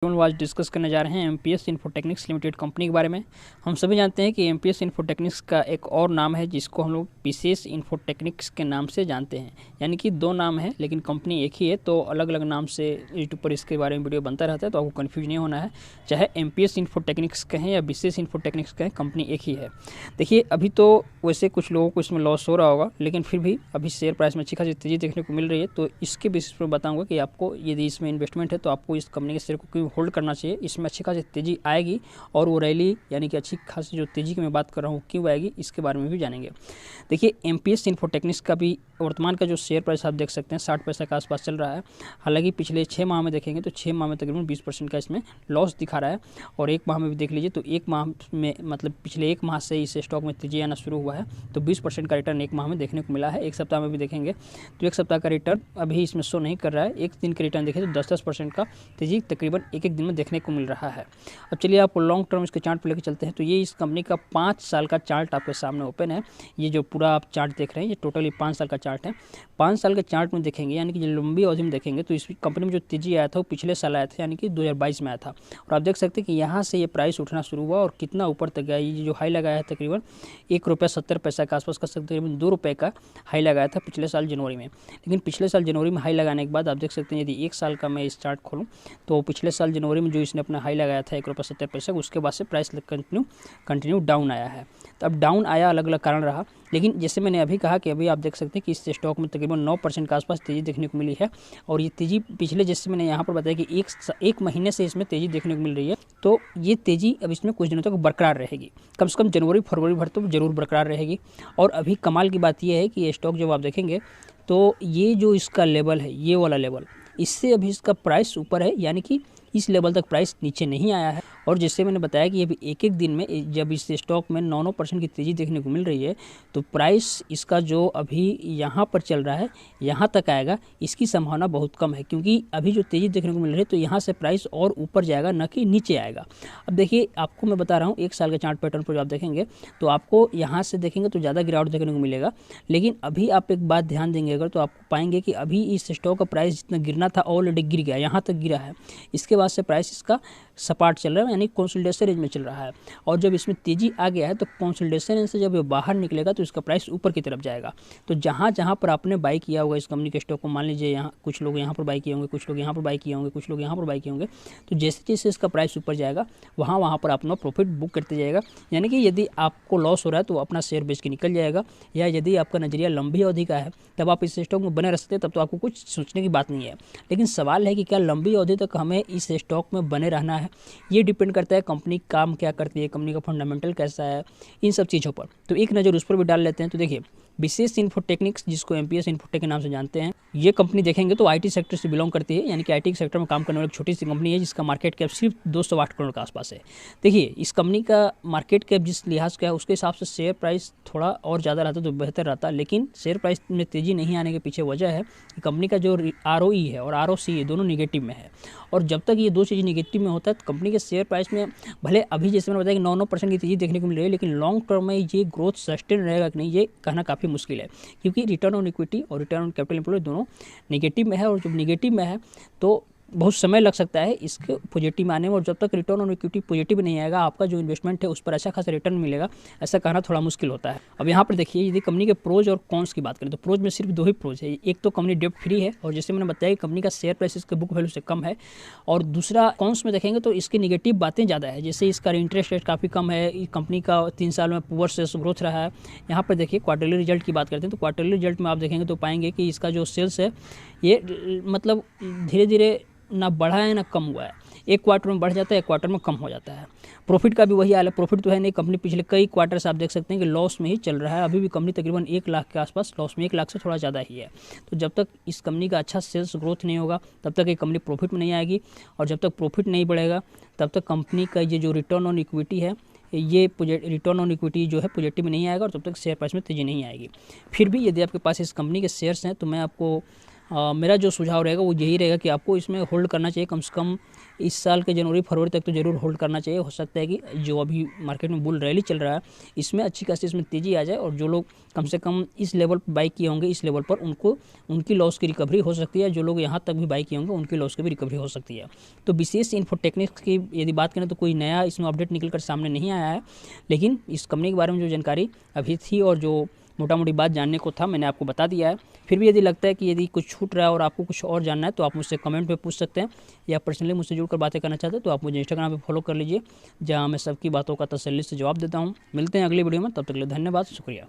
आज डिस्कस करने जा रहे हैं एमपीएस इन्फोटेक्निक्स लिमिटेड कंपनी के बारे में। हम सभी जानते हैं कि एमपीएस इन्फोटेक्निक्स का एक और नाम है जिसको हम लोग विशेष इन्फोटेक्निक्स के नाम से जानते हैं, यानी कि दो नाम है लेकिन कंपनी एक ही है। तो अलग अलग नाम से यूट्यूब पर इसके बारे में वीडियो बनता रहता है, तो आपको कन्फ्यूज नहीं होना है। चाहे एमपीएस इन्फोटेक्निक्स कहें या विशेष इन्फोटेक्निक्स कहें, कंपनी एक ही है। देखिए, अभी तो वैसे कुछ लोगों को इसमें लॉस हो रहा होगा, लेकिन फिर भी अभी शेयर प्राइस में अच्छी खासी तेज़ी देखने को मिल रही है। तो इसके बेसिस पर बताऊँगा कि आपको यदि इसमें इन्वेस्टमेंट है तो आपको इस कंपनी के शेयर को क्यों होल्ड करना चाहिए। इसमें अच्छी खासी तेज़ी आएगी और वो रैली यानी कि अच्छी खासी जो तेज़ी की मैं बात कर रहा हूँ क्यों आएगी, इसके बारे में भी जानेंगे। देखिए, एमपीएस इन्फोटेक्निक्स का भी वर्तमान का जो शेयर प्राइस आप देख सकते हैं 60 पैसा के आसपास चल रहा है। हालांकि पिछले 6 माह में देखेंगे तो 6 माह में तकरीबन 20% का इसमें लॉस दिखा रहा है। और एक माह में भी देख लीजिए तो एक माह में मतलब पिछले एक माह से इस स्टॉक में तेज़ी आना शुरू हुआ है, तो 20% का रिटर्न एक माह में देखने को मिला है। एक सप्ताह में भी देखेंगे तो एक सप्ताह का रिटर्न अभी इसमें शो नहीं कर रहा है। एक दिन का रिटर्न देखें तो 10% का तेज़ी तकरीबन एक दिन में देखने को मिल रहा है। अब चलिए आपको लॉन्ग टर्म इसके चार्ट पर लेकर चलते हैं। तो ये इस कंपनी का 5 साल का चार्ट आपके सामने ओपन है। ये जो पूरा आप चार्ट देख रहे हैं ये टोटली 5 साल का चार्ट है। 5 साल के चार्ट में देखेंगे यानी कि जो लंबी अवधि में देखेंगे तो इस कंपनी में जो तेजी आया था वो पिछले साल आया था, यानी कि 2022 में आया था। और आप देख सकते हैं कि यहाँ से ये प्राइस उठना शुरू हुआ और कितना ऊपर तक गया। ये जो हाई लगाया है तकरीबन ₹1.70 के आसपास का, तकरीबन ₹2 का हाई लगाया था पिछले साल जनवरी में। लेकिन पिछले साल जनवरी में हाई लगाने के बाद आप देख सकते हैं यदि एक साल का मैं इस चार्ट खोलूँ तो पिछले साल जनवरी में जो इसने अपना हाई लगाया था ₹1.70, उसके बाद से प्राइस कंटिन्यू डाउन आया है। तो अब डाउन आया, अलग अलग कारण रहा, लेकिन जैसे मैंने अभी कहा कि अभी आप देख सकते हैं कि इस स्टॉक में तकरीबन 9% के आसपास तेज़ी देखने को मिली है। और ये तेज़ी पिछले, जैसे मैंने यहाँ पर बताया कि एक महीने से इसमें तेज़ी देखने को मिल रही है, तो ये तेज़ी अब इसमें कुछ दिनों तक बरकरार रहेगी, कम से कम जनवरी फरवरी भर तो जरूर बरकरार रहेगी। और अभी कमाल की बात यह है कि ये स्टॉक जब आप देखेंगे तो ये जो इसका लेवल है, ये वाला लेवल, इससे अभी इसका प्राइस ऊपर है, यानी कि इस लेवल तक प्राइस नीचे नहीं आया है। और जैसे मैंने बताया कि अभी एक एक दिन में जब इस स्टॉक में 9% की तेज़ी देखने को मिल रही है तो प्राइस इसका जो अभी यहाँ पर चल रहा है यहाँ तक आएगा, इसकी संभावना बहुत कम है, क्योंकि अभी जो तेज़ी देखने को मिल रही है तो यहाँ से प्राइस और ऊपर जाएगा, न कि नीचे आएगा। अब देखिए, आपको मैं बता रहा हूँ एक साल के चार्ट पैटर्न पर जो आप देखेंगे तो आपको यहाँ से देखेंगे तो ज़्यादा गिरावट देखने को मिलेगा। लेकिन अभी आप एक बात ध्यान देंगे अगर, तो आपको पाएंगे कि अभी इस स्टॉक का प्राइस जितना गिरना था ऑलरेडी गिर गया, यहाँ तक गिरा है। इसके बाद से प्राइस इसका सपाट चल रहा है, यानी कंसोलिडेशन रेंज में चल रहा है। और जब इसमें तेजी आ गया है तो कंसोलिडेशन रेंज से जब ये बाहर निकलेगा तो इसका प्राइस ऊपर की तरफ जाएगा। तो जहाँ जहाँ पर आपने बाई किया होगा इस कंपनी के स्टॉक को, मान लीजिए यहाँ कुछ लोग यहाँ पर बाई किए होंगे, कुछ लोग यहाँ पर बाई किए होंगे, कुछ लोग यहाँ पर बाई किए होंगे, तो जैसे जैसे इसका प्राइस ऊपर जाएगा वहाँ पर अपना प्रॉफिट बुक करते जाएगा। यानी कि यदि आपको लॉस हो रहा है तो अपना शेयर बेच के निकल जाएगा, या यदि आपका नजरिया लंबी अवधि का है तब आप इस स्टॉक में बने रह सकते हैं, तब तो आपको कुछ सोचने की बात नहीं है। लेकिन सवाल है कि क्या लंबी अवधि तक हमें इस स्टॉक में बने रहना है, ये डिपेंड करता है कंपनी काम क्या करती है, कंपनी का फंडामेंटल कैसा है, इन सब चीज़ों पर। तो एक नज़र उस पर भी डाल लेते हैं। तो देखिए, विशेष इन्फोटेक्निक्स जिसको एमपीएस इन्फोटेक के नाम से जानते हैं, ये कंपनी देखेंगे तो आईटी सेक्टर से बिलोंग करती है, यानी कि आईटी सेक्टर में काम करने वाली एक छोटी सी कंपनी है जिसका मार्केट कैप सिर्फ 208 करोड़ के आसपास है। देखिए, इस कंपनी का मार्केट कैप जिस लिहाज का है उसके हिसाब से शेयर प्राइस थोड़ा और ज़्यादा रहता तो बेहतर रहता, लेकिन शेयर प्राइस में तेज़ी नहीं आने के पीछे वजह है कि कंपनी का जो आरओई है और आरओसी दोनों निगेटिव में है। और जब तक ये दो चीज़ निगेटिव में होता है तो कंपनी के शेयर प्राइस में भले अभी जैसे मैंने बताया कि 9% की तेज़ी देखने को मिल रही है, लेकिन लॉन्ग टर्म में ये ग्रोथ सस्टेन रहेगा कि नहीं ये कहना काफ़ी मुश्किल है, क्योंकि रिटर्न ऑन इक्विटी और रिटर्न ऑन कैपिटल एम्प्लॉयड दोनों नेगेटिव में है। और जब नेगेटिव में है तो बहुत समय लग सकता है इसके पॉजिटिव में आने में, और जब तक रिटर्न ऑन इक्विटी पॉजिटिव नहीं आएगा आपका जो इन्वेस्टमेंट है उस पर अच्छा खासा रिटर्न मिलेगा, ऐसा कहना थोड़ा मुश्किल होता है। अब यहाँ पर देखिए, यदि कंपनी के प्रोज और कॉन्स की बात करें तो प्रोज में सिर्फ दो ही प्रोज है। एक तो कंपनी डेब्ट फ्री है, और जैसे मैंने बताया कि कंपनी का शेयर प्राइस इसके बुक वैल्यू से कम है। और दूसरा कॉन्स में देखेंगे तो इसकी निगेटिव बातें ज़्यादा है, जैसे इसका इंटरेस्ट रेट काफ़ी कम है, कंपनी का 3 साल में पुअर सेल्स ग्रोथ रहा है। यहाँ पर देखिए क्वार्टरली रिजल्ट की बात करते हैं तो क्वार्टरली रिजल्ट में आप देखेंगे तो पाएंगे कि इसका जो सेल्स है ये मतलब धीरे धीरे ना बढ़ा है ना कम हुआ है, एक क्वार्टर में बढ़ जाता है, एक क्वार्टर में कम हो जाता है। प्रॉफिट का भी वही हाल है, प्रॉफिट तो है नहीं, कंपनी पिछले कई क्वार्टर से आप देख सकते हैं कि लॉस में ही चल रहा है। अभी भी कंपनी तकरीबन 1 लाख के आसपास लॉस में, 1 लाख से थोड़ा ज़्यादा ही है। तो जब तक इस कंपनी का अच्छा सेल्स ग्रोथ नहीं होगा तब तक ये कंपनी प्रॉफिट में नहीं आएगी, और जब तक प्रॉफिट नहीं बढ़ेगा तब तक कंपनी का ये जो रिटर्न ऑन इक्विटी है ये रिटर्न ऑन इक्विटी जो है पॉजिटिव में नहीं आएगा, और तब तक शेयर प्राइस में तेज़ी नहीं आएगी। फिर भी यदि आपके पास इस कंपनी के शेयर्स हैं तो मैं आपको मेरा जो सुझाव रहेगा वो यही रहेगा कि आपको इसमें होल्ड करना चाहिए, कम से कम इस साल के जनवरी फरवरी तक तो ज़रूर होल्ड करना चाहिए। हो सकता है कि जो अभी मार्केट में बुल रैली चल रहा है इसमें अच्छी खासी इसमें तेज़ी आ जाए, और जो लोग कम से कम इस लेवल पर बाई किए होंगे, इस लेवल पर उनको उनकी लॉस की रिकवरी हो सकती है। जो लोग यहाँ तक भी बाई किए होंगे उनकी लॉस की भी रिकवरी हो सकती है। तो विशेष इन्फोटेक्निक्स की यदि बात करें तो कोई नया इसमें अपडेट निकल कर सामने नहीं आया है, लेकिन इस कंपनी के बारे में जो जानकारी अभी थी और जो मोटा मोटी बात जानने को था मैंने आपको बता दिया है। फिर भी यदि लगता है कि यदि कुछ छूट रहा है और आपको कुछ और जानना है तो आप मुझसे कमेंट पे पूछ सकते हैं, या पर्सनली मुझसे जुड़कर बातें करना चाहते हैं तो आप मुझे इंस्टाग्राम पे फॉलो कर लीजिए, जहाँ मैं सबकी बातों का तसल्ली से जवाब देता हूँ। मिलते हैं अगली वीडियो में, तब तक के लिए धन्यवाद, शुक्रिया।